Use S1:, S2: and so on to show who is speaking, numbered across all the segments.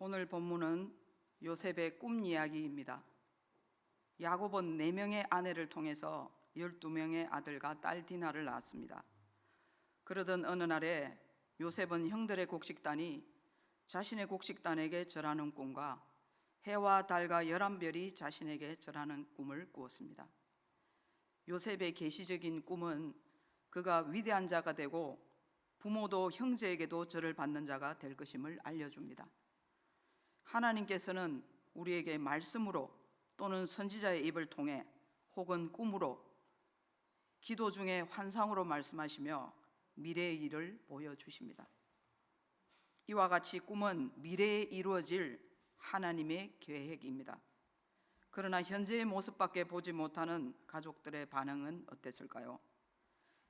S1: 오늘 본문은 요셉의 꿈 이야기입니다. 야곱은 4명의 아내를 통해서 12명의 아들과 딸 디나를 낳았습니다. 그러던 어느 날에 요셉은 형들의 곡식단이 자신의 곡식단에게 절하는 꿈과 해와 달과 11별이 자신에게 절하는 꿈을 꾸었습니다. 요셉의 계시적인 꿈은 그가 위대한 자가 되고 부모도 형제에게도 절을 받는 자가 될 것임을 알려줍니다. 하나님께서는 우리에게 말씀으로 또는 선지자의 입을 통해 혹은 꿈으로, 기도 중에 환상으로 말씀하시며 미래의 일을 보여주십니다. 이와 같이 꿈은 미래에 이루어질 하나님의 계획입니다. 그러나 현재의 모습밖에 보지 못하는 가족들의 반응은 어땠을까요?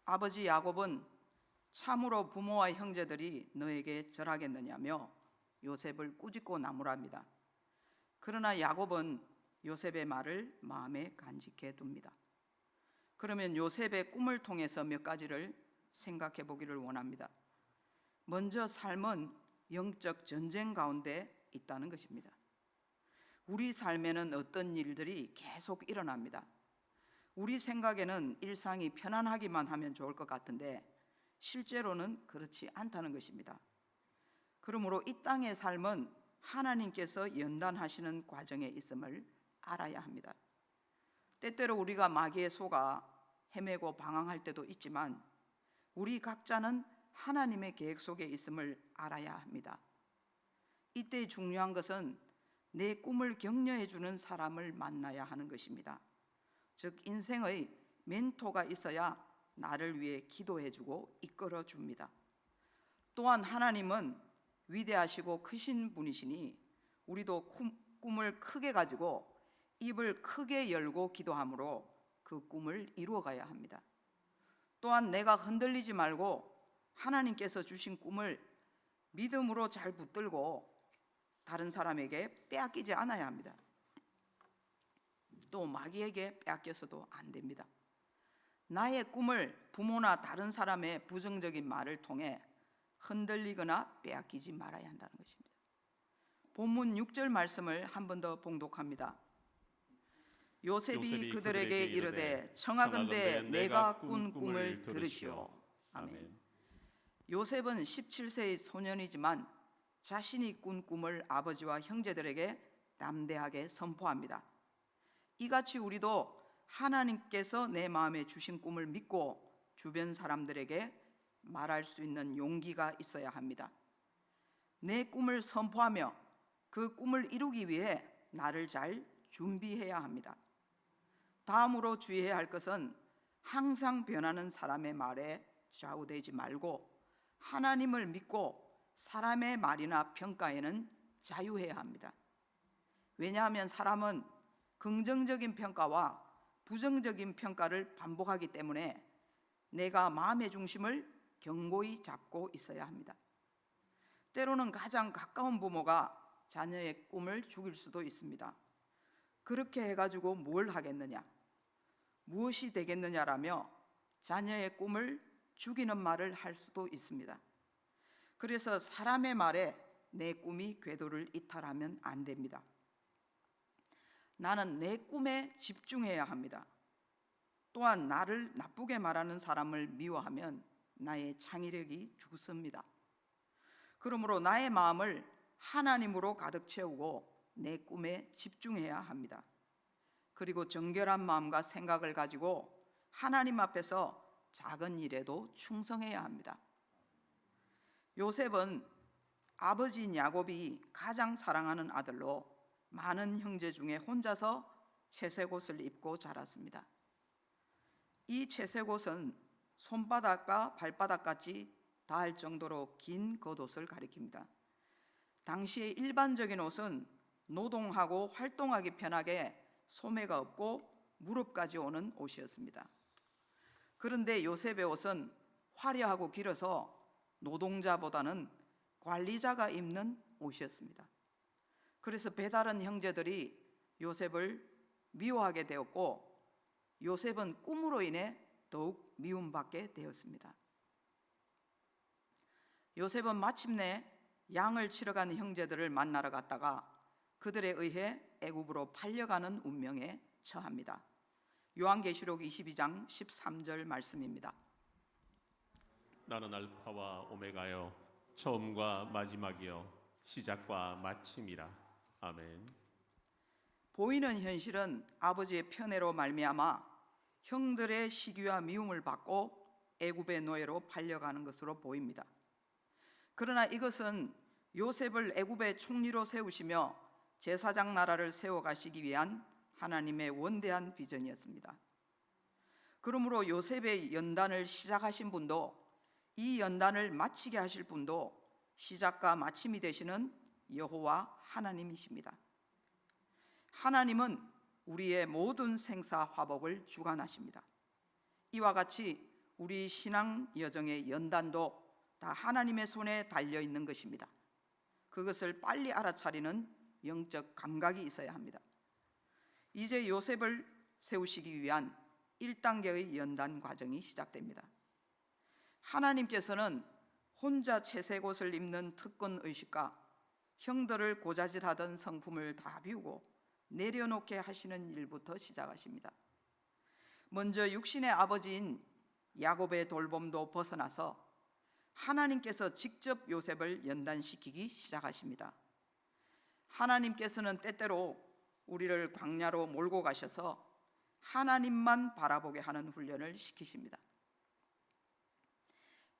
S1: 아버지 야곱은 참으로 부모와 형제들이 너에게 절하겠느냐며 요셉을 꾸짖고 나무랍니다. 그러나 야곱은 요셉의 말을 마음에 간직해 둡니다. 그러면 요셉의 꿈을 통해서 몇 가지를 생각해 보기를 원합니다. 먼저 삶은 영적 전쟁 가운데 있다는 것입니다. 우리 삶에는 어떤 일들이 계속 일어납니다. 우리 생각에는 일상이 편안하기만 하면 좋을 것 같은데 실제로는 그렇지 않다는 것입니다. 그러므로 이 땅의 삶은 하나님께서 연단하시는 과정에 있음을 알아야 합니다. 때때로 우리가 마귀에 속아 헤매고 방황할 때도 있지만 우리 각자는 하나님의 계획 속에 있음을 알아야 합니다. 이때 중요한 것은 내 꿈을 격려해 주는 사람을 만나야 하는 것입니다. 즉 인생의 멘토가 있어야 나를 위해 기도해 주고 이끌어 줍니다. 또한 하나님은 위대하시고 크신 분이시니 우리도 꿈을 크게 가지고 입을 크게 열고 기도함으로 그 꿈을 이루어가야 합니다. 또한 내가 흔들리지 말고 하나님께서 주신 꿈을 믿음으로 잘 붙들고 다른 사람에게 빼앗기지 않아야 합니다. 또 마귀에게 빼앗겨서도 안 됩니다. 나의 꿈을 부모나 다른 사람의 부정적인 말을 통해 흔들리거나 빼앗기지 말아야 한다는 것입니다. 본문 6절 말씀을 한 번 더 봉독합니다. 요셉이 그들에게 이르되 청하건대 내가 꾼 꿈을 들으시오. 아멘. 요셉은 17세의 소년이지만 자신이 꾼 꿈을 아버지와 형제들에게 담대하게 선포합니다. 이같이 우리도 하나님께서 내 마음에 주신 꿈을 믿고 주변 사람들에게 말할 수 있는 용기가 있어야 합니다. 내 꿈을 선포하며 그 꿈을 이루기 위해 나를 잘 준비해야 합니다. 다음으로 주의해야 할 것은 항상 변하는 사람의 말에 좌우되지 말고 하나님을 믿고 사람의 말이나 평가에는 자유해야 합니다. 왜냐하면 사람은 긍정적인 평가와 부정적인 평가를 반복하기 때문에 내가 마음의 중심을 견고히 잡고 있어야 합니다. 때로는 가장 가까운 부모가 자녀의 꿈을 죽일 수도 있습니다. 그렇게 해가지고 뭘 하겠느냐, 무엇이 되겠느냐라며 자녀의 꿈을 죽이는 말을 할 수도 있습니다. 그래서 사람의 말에 내 꿈이 궤도를 이탈하면 안 됩니다. 나는 내 꿈에 집중해야 합니다. 또한 나를 나쁘게 말하는 사람을 미워하면 나의 창의력이 죽습니다. 그러므로 나의 마음을 하나님으로 가득 채우고 내 꿈에 집중해야 합니다. 그리고 정결한 마음과 생각을 가지고 하나님 앞에서 작은 일에도 충성해야 합니다. 요셉은 아버지인 야곱이 가장 사랑하는 아들로 많은 형제 중에 혼자서 채색옷을 입고 자랐습니다. 이 채색옷은 손바닥과 발바닥까지 닿을 정도로 긴 겉옷을 가리킵니다. 당시의 일반적인 옷은 노동하고 활동하기 편하게 소매가 없고 무릎까지 오는 옷이었습니다. 그런데 요셉의 옷은 화려하고 길어서 노동자보다는 관리자가 입는 옷이었습니다. 그래서 배다른 형제들이 요셉을 미워하게 되었고 요셉은 꿈으로 인해 더욱 미움받게 되었습니다. 요셉은 마침내 양을 치러 간 형제들을 만나러 갔다가 그들에 의해 애굽으로 팔려가는 운명에 처합니다. 요한계시록 22장 13절 말씀입니다.
S2: 나는 알파와 오메가요 처음과 마지막이요 시작과 마침이라. 아멘.
S1: 보이는 현실은 아버지의 편애로 말미암아 형들의 시기와 미움을 받고 애굽의 노예로 팔려가는 것으로 보입니다. 그러나 이것은 요셉을 애굽의 총리로 세우시며 제사장 나라를 세워가시기 위한 하나님의 원대한 비전이었습니다. 그러므로 요셉의 연단을 시작하신 분도 이 연단을 마치게 하실 분도 시작과 마침이 되시는 여호와 하나님이십니다. 하나님은 우리의 모든 생사 화복을 주관하십니다. 이와 같이 우리 신앙 여정의 연단도 다 하나님의 손에 달려 있는 것입니다. 그것을 빨리 알아차리는 영적 감각이 있어야 합니다. 이제 요셉을 세우시기 위한 1단계의 연단 과정이 시작됩니다. 하나님께서는 혼자 채색 옷을 입는 특권 의식과 형들을 고자질하던 성품을 다 비우고 내려놓게 하시는 일부터 시작하십니다. 먼저 육신의 아버지인 야곱의 돌봄도 벗어나서 하나님께서 직접 요셉을 연단시키기 시작하십니다. 하나님께서는 때때로 우리를 광야로 몰고 가셔서 하나님만 바라보게 하는 훈련을 시키십니다.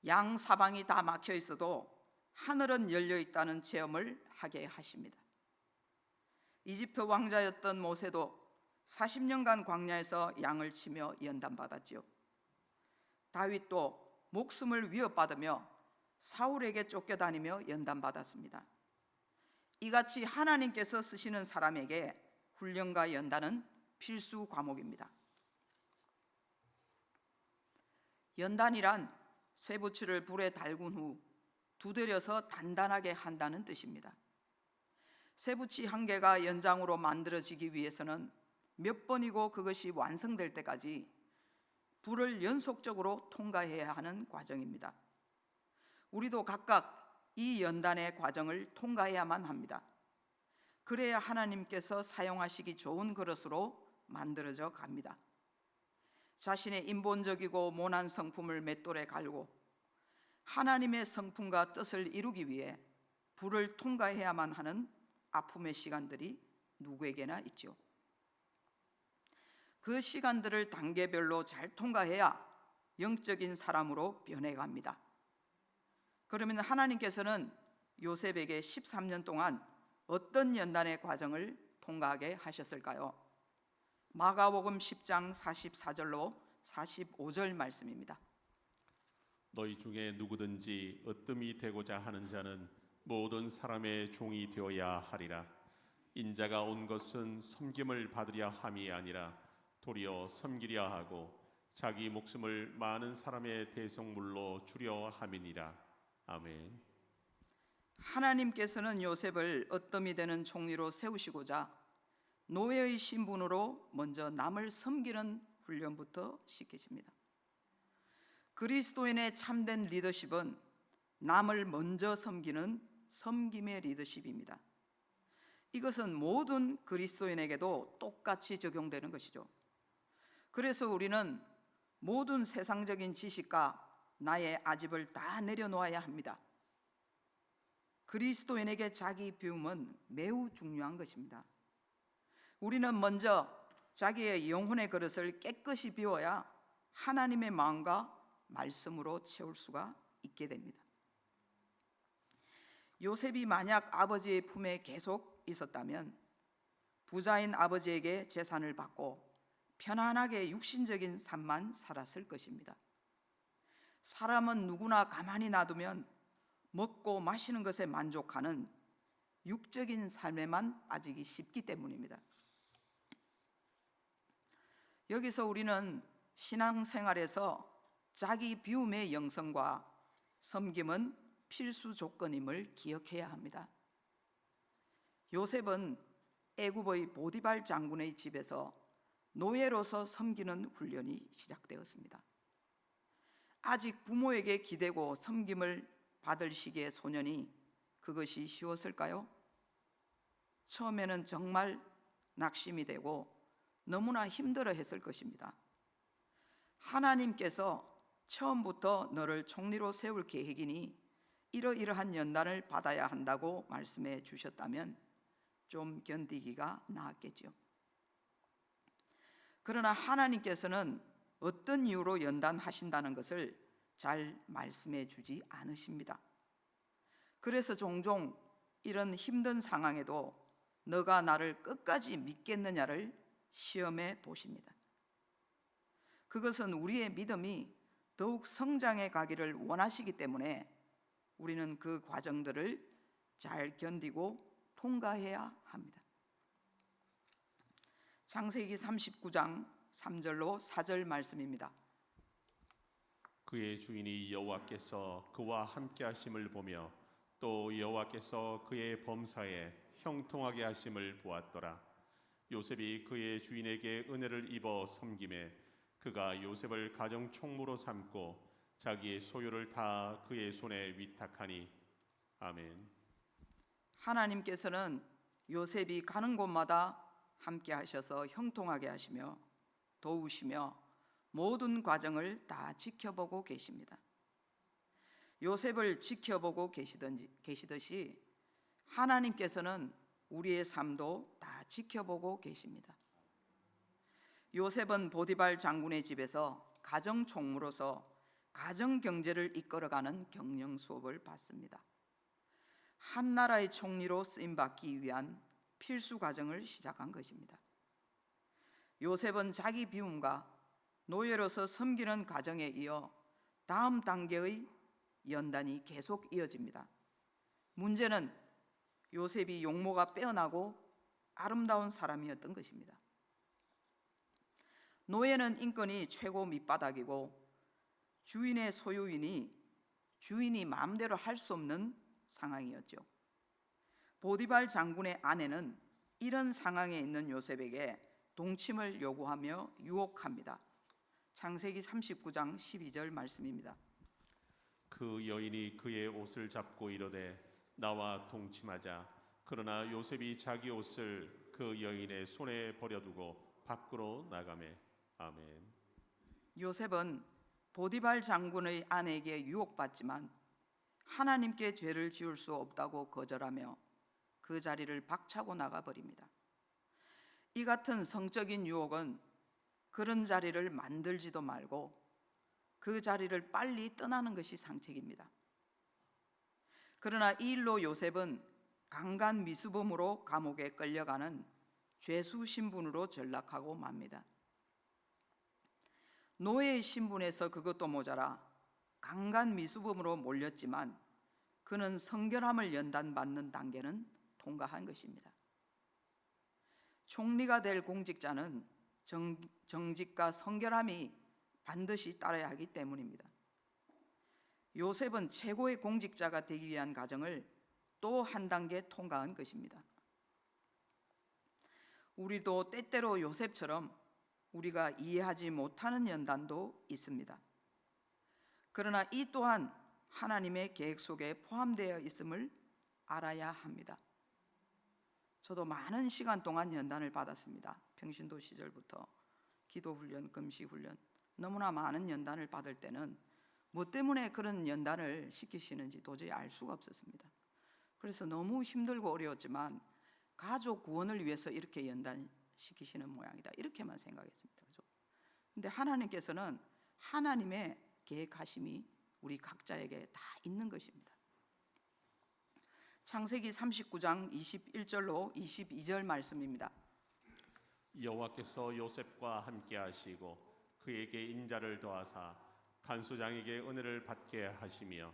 S1: 양 사방이 다 막혀 있어도 하늘은 열려 있다는 체험을 하게 하십니다. 이집트 왕자였던 모세도 40년간 광야에서 양을 치며 연단받았죠. 다윗도 목숨을 위협받으며 사울에게 쫓겨다니며 연단받았습니다. 이같이 하나님께서 쓰시는 사람에게 훈련과 연단은 필수 과목입니다. 연단이란 쇠붙이를 불에 달군 후 두드려서 단단하게 한다는 뜻입니다. 쇠붙이 한 개가 연장으로 만들어지기 위해서는 몇 번이고 그것이 완성될 때까지 불을 연속적으로 통과해야 하는 과정입니다. 우리도 각각 이 연단의 과정을 통과해야만 합니다. 그래야 하나님께서 사용하시기 좋은 그릇으로 만들어져 갑니다. 자신의 인본적이고 모난 성품을 맷돌에 갈고 하나님의 성품과 뜻을 이루기 위해 불을 통과해야만 하는 아픔의 시간들이 누구에게나 있죠. 그 시간들을 단계별로 잘 통과해야 영적인 사람으로 변해갑니다. 그러면 하나님께서는 요셉에게 13년 동안 어떤 연단의 과정을 통과하게 하셨을까요? 마가복음 10장 44절로 45절 말씀입니다.
S2: 너희 중에 누구든지 으뜸이 되고자 하는 자는 모든 사람의 종이 되어야 하리라. 인자가 온 것은 섬김을 받으려 함이 아니라 도리어 섬기려 하고 자기 목숨을 많은 사람의 대속물로 주려 함이니라. 아멘.
S1: 하나님께서는 요셉을 으뜸이 되는 총리로 세우시고자 노예의 신분으로 먼저 남을 섬기는 훈련부터 시키십니다. 그리스도인의 참된 리더십은 남을 먼저 섬기는 섬김의 리더십입니다. 이것은 모든 그리스도인에게도 똑같이 적용되는 것이죠. 그래서 우리는 모든 세상적인 지식과 나의 아집을 다 내려놓아야 합니다. 그리스도인에게 자기 비움은 매우 중요한 것입니다. 우리는 먼저 자기의 영혼의 그릇을 깨끗이 비워야 하나님의 마음과 말씀으로 채울 수가 있게 됩니다. 요셉이 만약 아버지의 품에 계속 있었다면 부자인 아버지에게 재산을 받고 편안하게 육신적인 삶만 살았을 것입니다. 사람은 누구나 가만히 놔두면 먹고 마시는 것에 만족하는 육적인 삶에만 빠지기 쉽기 때문입니다. 여기서 우리는 신앙생활에서 자기 비움의 영성과 섬김은 필수 조건임을 기억해야 합니다. 요셉은 애굽의 보디발 장군의 집에서 노예로서 섬기는 훈련이 시작되었습니다. 아직 부모에게 기대고 섬김을 받을 시기의 소년이 그것이 쉬웠을까요? 처음에는 정말 낙심이 되고 너무나 힘들어 했을 것입니다. 하나님께서 처음부터 너를 총리로 세울 계획이니 이러이러한 연단을 받아야 한다고 말씀해 주셨다면 좀 견디기가 나았겠죠. 그러나 하나님께서는 어떤 이유로 연단하신다는 것을 잘 말씀해 주지 않으십니다. 그래서 종종 이런 힘든 상황에도 너가 나를 끝까지 믿겠느냐를 시험해 보십니다. 그것은 우리의 믿음이 더욱 성장해 가기를 원하시기 때문에 우리는 그 과정들을 잘 견디고 통과해야 합니다. 창세기 39장 3절로 4절 말씀입니다.
S2: 그의 주인이 여호와께서 그와 함께 하심을 보며 또 여호와께서 그의 범사에 형통하게 하심을 보았더라. 요셉이 그의 주인에게 은혜를 입어 섬김에 그가 요셉을 가정 총무로 삼고 자기의 소유를 다 그의 손에 위탁하니. 아멘.
S1: 하나님께서는 요셉이 가는 곳마다 함께 하셔서 형통하게 하시며 도우시며 모든 과정을 다 지켜보고 계십니다. 요셉을 지켜보고 계시듯이 하나님께서는 우리의 삶도 다 지켜보고 계십니다. 요셉은 보디발 장군의 집에서 가정 총무로서 가정 경제를 이끌어가는 경영 수업을 받습니다. 한 나라의 총리로 쓰임 받기 위한 필수 과정을 시작한 것입니다. 요셉은 자기 비움과 노예로서 섬기는 과정에 이어 다음 단계의 연단이 계속 이어집니다. 문제는 요셉이 용모가 빼어나고 아름다운 사람이었던 것입니다. 노예는 인권이 최고 밑바닥이고 주인의 소유이니 주인이 마음대로 할 수 없는 상황이었죠. 보디발 장군의 아내는 이런 상황에 있는 요셉에게 동침을 요구하며 유혹합니다. 창세기 39장 12절 말씀입니다.
S2: 그 여인이 그의 옷을 잡고 이르되 나와 동침하자. 그러나 요셉이 자기 옷을 그 여인의 손에 버려두고 밖으로 나가매. 아멘.
S1: 요셉은 보디발 장군의 아내에게 유혹받지만 하나님께 죄를 지을 수 없다고 거절하며 그 자리를 박차고 나가버립니다. 이 같은 성적인 유혹은 그런 자리를 만들지도 말고 그 자리를 빨리 떠나는 것이 상책입니다. 그러나 이 일로 요셉은 강간 미수범으로 감옥에 끌려가는 죄수 신분으로 전락하고 맙니다. 노예의 신분에서 그것도 모자라 강간 미수범으로 몰렸지만 그는 성결함을 연단받는 단계는 통과한 것입니다. 총리가 될 공직자는 정직과 성결함이 반드시 따라야 하기 때문입니다. 요셉은 최고의 공직자가 되기 위한 과정을 또 한 단계 통과한 것입니다. 우리도 때때로 요셉처럼 우리가 이해하지 못하는 연단도 있습니다. 그러나 이 또한 하나님의 계획 속에 포함되어 있음을 알아야 합니다. 저도 많은 시간 동안 연단을 받았습니다. 평신도 시절부터 기도훈련, 금시훈련, 너무나 많은 연단을 받을 때는 뭐 때문에 그런 연단을 시키시는지 도저히 알 수가 없었습니다. 그래서 너무 힘들고 어려웠지만 가족 구원을 위해서 이렇게 연단시키시는 모양이다, 이렇게만 생각했습니다. 그런데 하나님께서는 하나님의 계획하심이 우리 각자에게 다 있는 것입니다. 창세기 39장 21절로 22절 말씀입니다.
S2: 여호와께서 요셉과 함께 하시고 그에게 인자를 더하사 간수장에게 은혜를 받게 하시며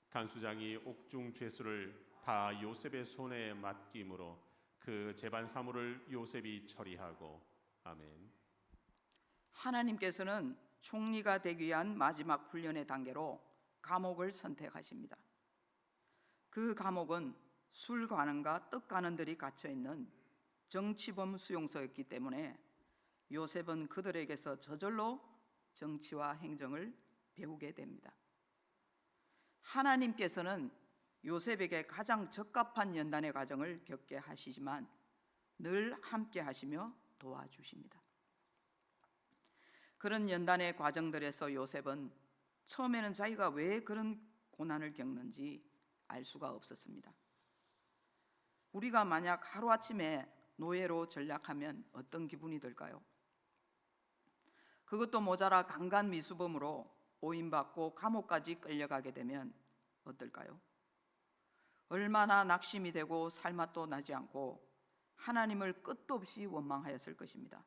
S2: 간수장이 옥중 죄수를 다 요셉의 손에 맡김으로 그 재반 사물을 요셉이 처리하고. 아멘.
S1: 하나님께서는 총리가 되기 위한 마지막 훈련의 단계로 감옥을 선택하십니다. 그 감옥은 술 관원과 떡 관원들이 갇혀 있는 정치범 수용소였기 때문에 요셉은 그들에게서 저절로 정치와 행정을 배우게 됩니다. 하나님께서는 요셉에게 가장 적합한 연단의 과정을 겪게 하시지만 늘 함께 하시며 도와주십니다. 그런 연단의 과정들에서 요셉은 처음에는 자기가 왜 그런 고난을 겪는지 알 수가 없었습니다. 우리가 만약 하루아침에 노예로 전락하면 어떤 기분이 들까요? 그것도 모자라 강간미수범으로 오인받고 감옥까지 끌려가게 되면 어떨까요? 얼마나 낙심이 되고 살맛도 나지 않고 하나님을 끝도 없이 원망하였을 것입니다.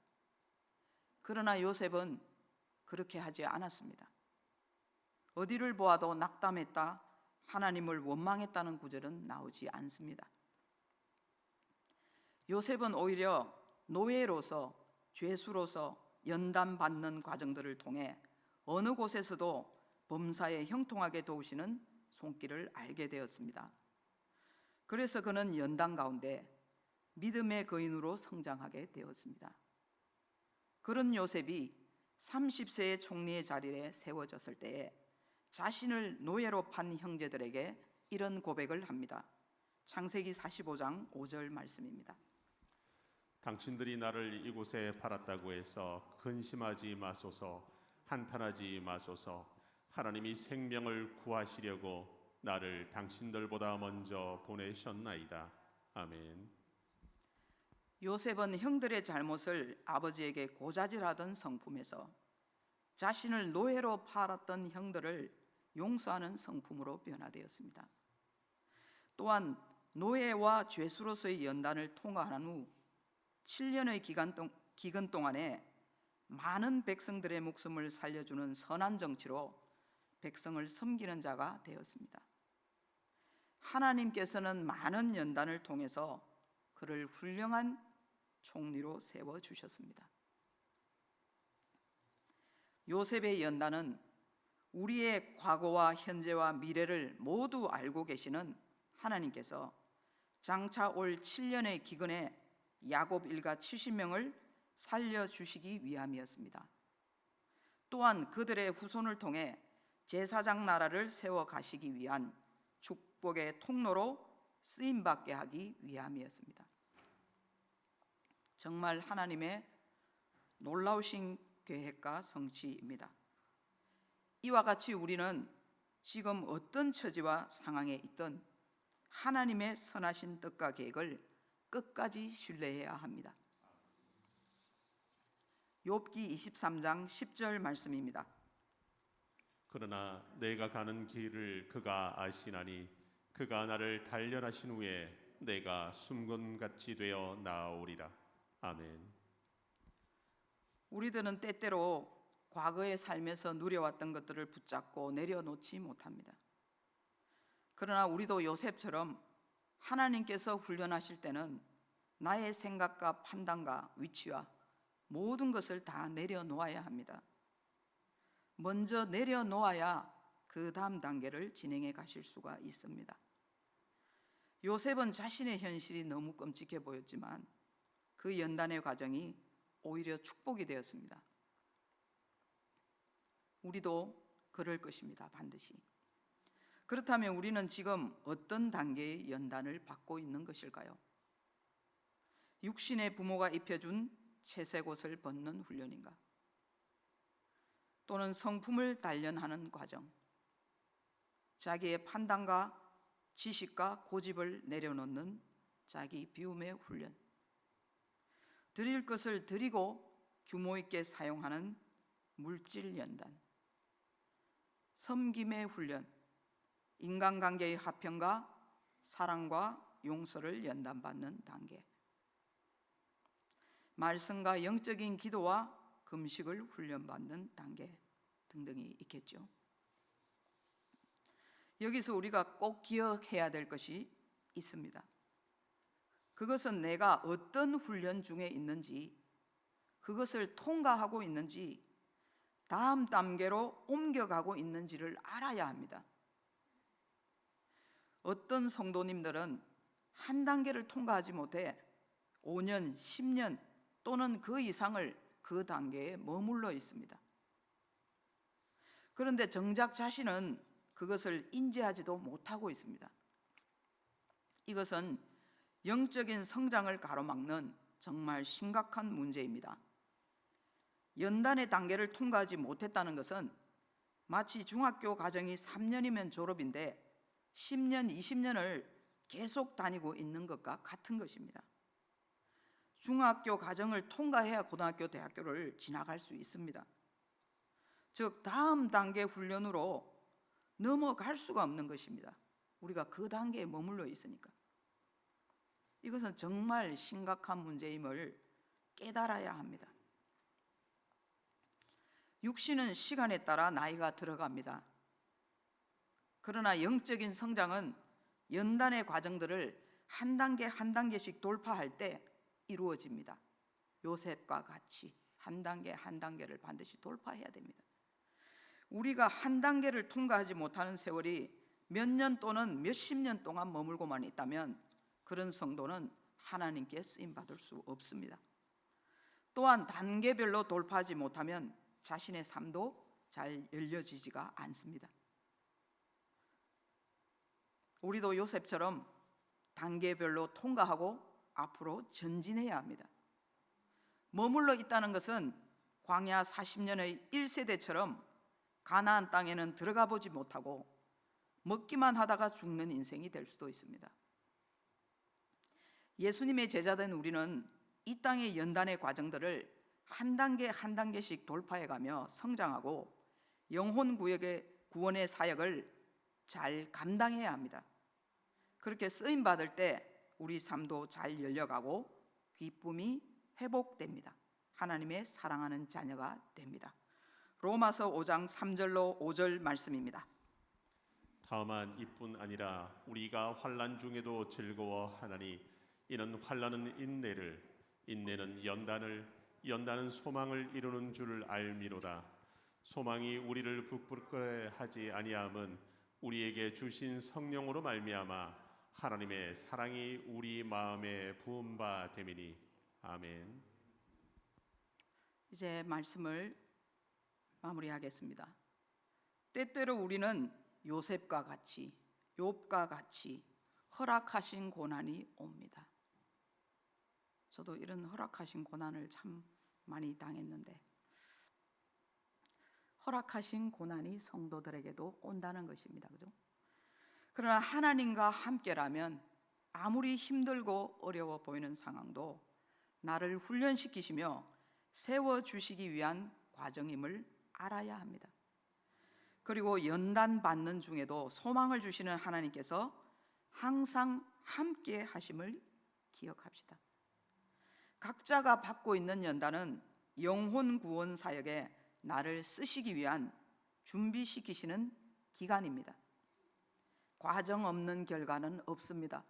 S1: 그러나 요셉은 그렇게 하지 않았습니다. 어디를 보아도 낙담했다, 하나님을 원망했다는 구절은 나오지 않습니다. 요셉은 오히려 노예로서, 죄수로서 연단받는 과정들을 통해 어느 곳에서도 범사에 형통하게 도우시는 손길을 알게 되었습니다. 그래서 그는 연단 가운데 믿음의 거인으로 성장하게 되었습니다. 그런 요셉이 30세의 총리의 자리에 세워졌을 때에 자신을 노예로 판 형제들에게 이런 고백을 합니다. 창세기 45장 5절 말씀입니다.
S2: 당신들이 나를 이곳에 팔았다고 해서 근심하지 마소서, 한탄하지 마소서. 하나님이 생명을 구하시려고 나를 당신들보다 먼저 보내셨나이다. 아멘.
S1: 요셉은 형들의 잘못을 아버지에게 고자질하던 성품에서 자신을 노예로 팔았던 형들을 용서하는 성품으로 변화되었습니다. 또한 노예와 죄수로서의 연단을 통과한 후 7년의 기간 동안에 많은 백성들의 목숨을 살려주는 선한 정치로 백성을 섬기는 자가 되었습니다. 하나님께서는 많은 연단을 통해서 그를 훌륭한 총리로 세워주셨습니다. 요셉의 연단은 우리의 과거와 현재와 미래를 모두 알고 계시는 하나님께서 장차 올 7년의 기근에 야곱 일가 70명을 살려주시기 위함이었습니다. 또한 그들의 후손을 통해 제사장 나라를 세워가시기 위한 축복의 통로로 쓰임받게 하기 위함이었습니다. 정말 하나님의 놀라우신 계획과 성취입니다. 이와 같이 우리는 지금 어떤 처지와 상황에 있든 하나님의 선하신 뜻과 계획을 끝까지 신뢰해야 합니다. 욥기 23장 10절 말씀입니다.
S2: 그러나 내가 가는 길을 그가 아시나니 그가 나를 단련하신 후에 내가 숨건같이 되어 나아오리라. 아멘.
S1: 우리들은 때때로 과거의 삶에서 누려왔던 것들을 붙잡고 내려놓지 못합니다. 그러나 우리도 요셉처럼 하나님께서 훈련하실 때는 나의 생각과 판단과 위치와 모든 것을 다 내려놓아야 합니다. 먼저 내려놓아야 그 다음 단계를 진행해 가실 수가 있습니다. 요셉은 자신의 현실이 너무 끔찍해 보였지만 그 연단의 과정이 오히려 축복이 되었습니다. 우리도 그럴 것입니다. 반드시. 그렇다면 우리는 지금 어떤 단계의 연단을 받고 있는 것일까요? 육신의 부모가 입혀준 채색옷을 벗는 훈련인가? 또는 성품을 단련하는 과정, 자기의 판단과 지식과 고집을 내려놓는 자기 비움의 훈련, 드릴 것을 드리고 규모 있게 사용하는 물질 연단, 섬김의 훈련, 인간관계의 화평과 사랑과 용서를 연단받는 단계, 말씀과 영적인 기도와 금식을 훈련받는 단계 등등이 있겠죠. 여기서 우리가 꼭 기억해야 될 것이 있습니다. 그것은 내가 어떤 훈련 중에 있는지, 그것을 통과하고 있는지, 다음 단계로 옮겨가고 있는지를 알아야 합니다. 어떤 성도님들은 한 단계를 통과하지 못해 5년, 10년 또는 그 이상을 그 단계에 머물러 있습니다. 그런데 정작 자신은 그것을 인지하지도 못하고 있습니다. 이것은 영적인 성장을 가로막는 정말 심각한 문제입니다. 연단의 단계를 통과하지 못했다는 것은 마치 중학교 과정이 3년이면 졸업인데 10년, 20년을 계속 다니고 있는 것과 같은 것입니다. 중학교 과정을 통과해야 고등학교, 대학교를 지나갈 수 있습니다. 즉 다음 단계 훈련으로 넘어갈 수가 없는 것입니다. 우리가 그 단계에 머물러 있으니까. 이것은 정말 심각한 문제임을 깨달아야 합니다. 육신은 시간에 따라 나이가 들어갑니다. 그러나 영적인 성장은 연단의 과정들을 한 단계 한 단계씩 돌파할 때 이루어집니다. 요셉과 같이 한 단계 한 단계를 반드시 돌파해야 됩니다. 우리가 한 단계를 통과하지 못하는 세월이 몇 년 또는 몇십 년 동안 머물고만 있다면 그런 성도는 하나님께 쓰임받을 수 없습니다. 또한 단계별로 돌파하지 못하면 자신의 삶도 잘 열려지지가 않습니다. 우리도 요셉처럼 단계별로 통과하고 앞으로 전진해야 합니다. 머물러 있다는 것은 광야 40년의 1세대처럼 가나안 땅에는 들어가 보지 못하고 먹기만 하다가 죽는 인생이 될 수도 있습니다. 예수님의 제자된 우리는 이 땅의 연단의 과정들을 한 단계 한 단계씩 돌파해가며 성장하고 영혼 구원의 사역을 잘 감당해야 합니다. 그렇게 쓰임 받을 때 우리 삶도 잘 열려가고 기쁨이 회복됩니다. 하나님의 사랑하는 자녀가 됩니다. 로마서 5장 3절로 5절 말씀입니다.
S2: 다만 이뿐 아니라 우리가 환난 중에도 즐거워하나니 이는 환난은 인내를, 인내는 연단을, 연단은 소망을 이루는 줄을 알미로다. 소망이 우리를 부끄럽게 하지 아니함은 우리에게 주신 성령으로 말미암아 하나님의 사랑이 우리 마음에 부은 바 됨이니. 아멘.
S1: 이제 말씀을 마무리하겠습니다. 때때로 우리는 요셉과 같이, 욥과 같이 허락하신 고난이 옵니다. 저도 이런 허락하신 고난을 참 많이 당했는데, 허락하신 고난이 성도들에게도 온다는 것입니다. 그죠? 그러나 하나님과 함께라면 아무리 힘들고 어려워 보이는 상황도 나를 훈련시키시며 세워주시기 위한 과정임을 알아야 합니다. 그리고 연단 받는 중에도 소망을 주시는 하나님께서 항상 함께 하심을 기억합시다. 각자가 받고 있는 연단은 영혼 구원 사역에 나를 쓰시기 위한 준비시키시는 기간입니다. 과정 없는 결과는 없습니다.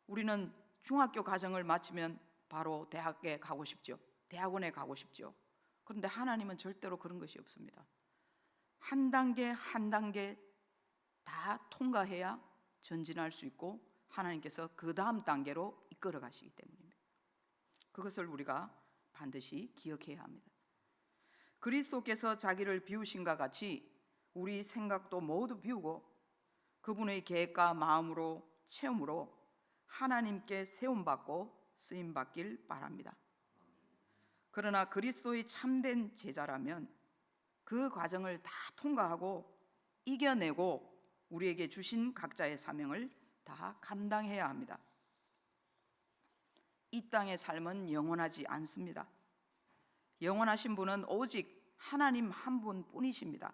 S1: 우리는 중학교 과정을 마치면 바로 대학에 가고 싶죠. 대학원에 가고 싶죠. 그런데 하나님은 절대로 그런 것이 없습니다. 한 단계 한 단계 다 통과해야 전진할 수 있고 하나님께서 그 다음 단계로 이끌어 가시기 때문입니다. 그것을 우리가 반드시 기억해야 합니다. 그리스도께서 자기를 비우신과 같이 우리 생각도 모두 비우고 그분의 계획과 마음으로 체험으로 하나님께 세움받고 쓰임받길 바랍니다. 그러나 그리스도의 참된 제자라면 그 과정을 다 통과하고 이겨내고 우리에게 주신 각자의 사명을 다 감당해야 합니다. 이 땅의 삶은 영원하지 않습니다. 영원하신 분은 오직 하나님 한 분뿐이십니다.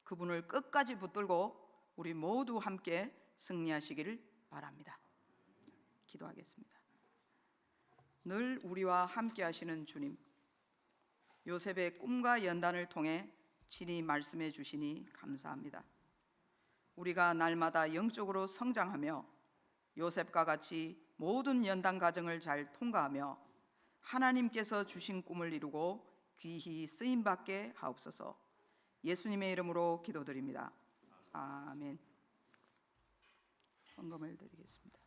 S1: 그분을 끝까지 붙들고 우리 모두 함께 승리하시기를 바랍니다. 기도하겠습니다. 늘 우리와 함께 하시는 주님, 요셉의 꿈과 연단을 통해 친히 말씀해 주시니 감사합니다. 우리가 날마다 영적으로 성장하며 요셉과 같이 모든 연단 과정을 잘 통과하며 하나님께서 주신 꿈을 이루고 귀히 쓰임받게 하옵소서. 예수님의 이름으로 기도드립니다. 아멘. 헌금을 드리겠습니다.